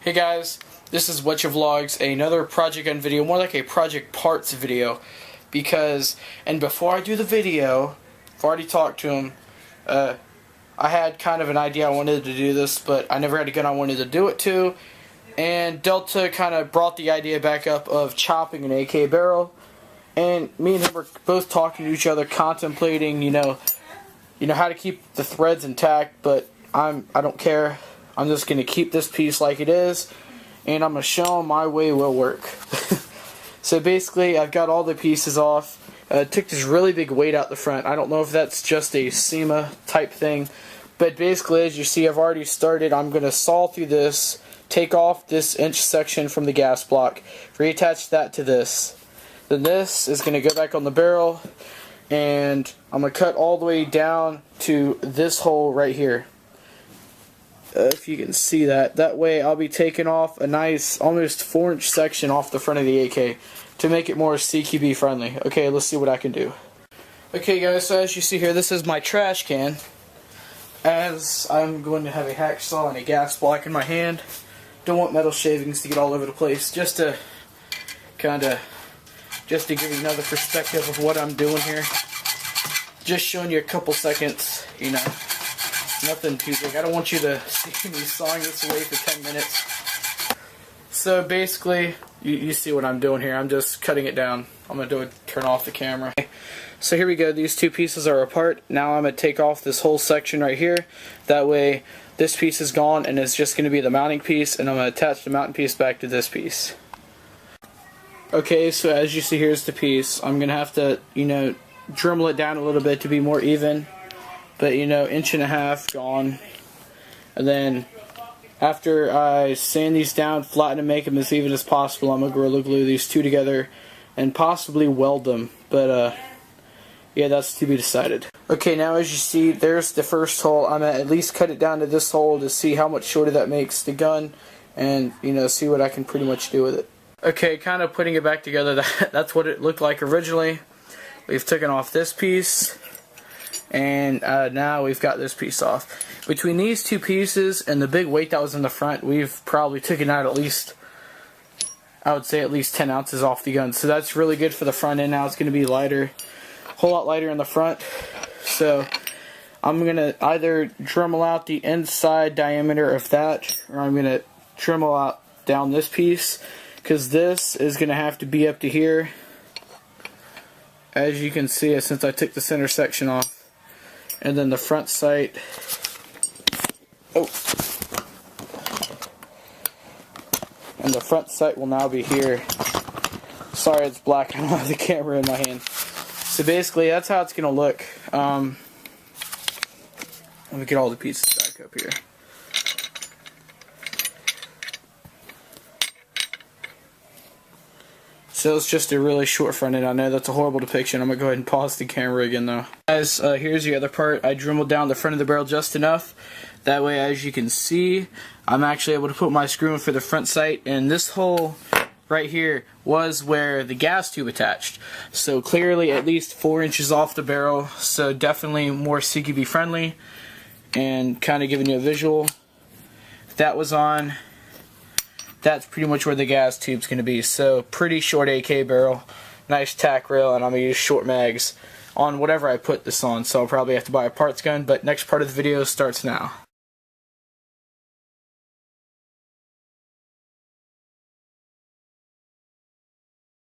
Hey guys, this is Whatcha Vlogs, another project gun video, more like a project parts video, and before I do the video, I've already talked to him. I had kind of an idea I wanted to do this, but I never had a gun I wanted to do it to, and Delta kind of brought the idea back up of chopping an AK barrel, and me and him were both talking to each other, contemplating, you know how to keep the threads intact, but I don't care. I'm just going to keep this piece like it is, and I'm going to show them my way will work. So basically, I've got all the pieces off. Took this really big weight out the front. I don't know if that's just a SEMA type thing, but basically, as you see, I've already started. I'm going to saw through this, take off this inch section from the gas block, reattach that to this. Then this is going to go back on the barrel, and I'm going to cut all the way down to this hole right here. If you can see that. That way I'll be taking off a nice almost 4-inch section off the front of the AK to make it more CQB friendly. Okay, let's see what I can do. Okay guys, so as you see here, this is my trash can. As I'm going to have a hacksaw and a gas block in my hand. Don't want metal shavings to get all over the place. Just to give you another perspective of what I'm doing here. Just showing you a couple seconds, nothing too big. I don't want you to see me sawing this away for 10 minutes. So basically, you see what I'm doing here. I'm just cutting it down. I'm going to turn off the camera. So here we go. These two pieces are apart. Now I'm going to take off this whole section right here. That way this piece is gone and it's just going to be the mounting piece, and I'm going to attach the mounting piece back to this piece. Okay, so as you see, here's the piece. I'm going to have to, Dremel it down a little bit to be more even. But 1.5 inches gone. And then after I sand these down, flatten and make them as even as possible, I'm going to Gorilla Glue these two together and possibly weld them. But yeah, that's to be decided. Okay, now as you see, there's the first hole. I'm going to at least cut it down to this hole to see how much shorter that makes the gun, and see what I can pretty much do with it. Okay, kind of putting it back together, that's what it looked like originally. We've taken off this piece. And now we've got this piece off. Between these two pieces and the big weight that was in the front, we've probably taken out at least, I would say at least 10 ounces off the gun. So that's really good for the front end. Now it's going to be lighter, a whole lot lighter in the front. So I'm going to either Dremel out the inside diameter of that, or I'm going to Dremel out down this piece, because this is going to have to be up to here. As you can see, since I took the center section off. And then the front sight, and the front sight will now be here. Sorry, it's black. I don't have the camera in my hand. So basically, that's how it's going to look. Let me get all the pieces back up here. So it's just a really short front end. I know that's a horrible depiction. I'm going to go ahead and pause the camera again though. Guys, here's the other part. I dremeled down the front of the barrel just enough. That way, as you can see, I'm actually able to put my screw in for the front sight. And this hole right here was where the gas tube attached. So clearly at least 4 inches off the barrel. So definitely more CQB friendly. And kind of giving you a visual. If that was on, that's pretty much where the gas tube's going to be. So pretty short AK barrel, nice tack rail, and I'm going to use short mags on whatever I put this on. So I'll probably have to buy a parts gun, but next part of the video starts now.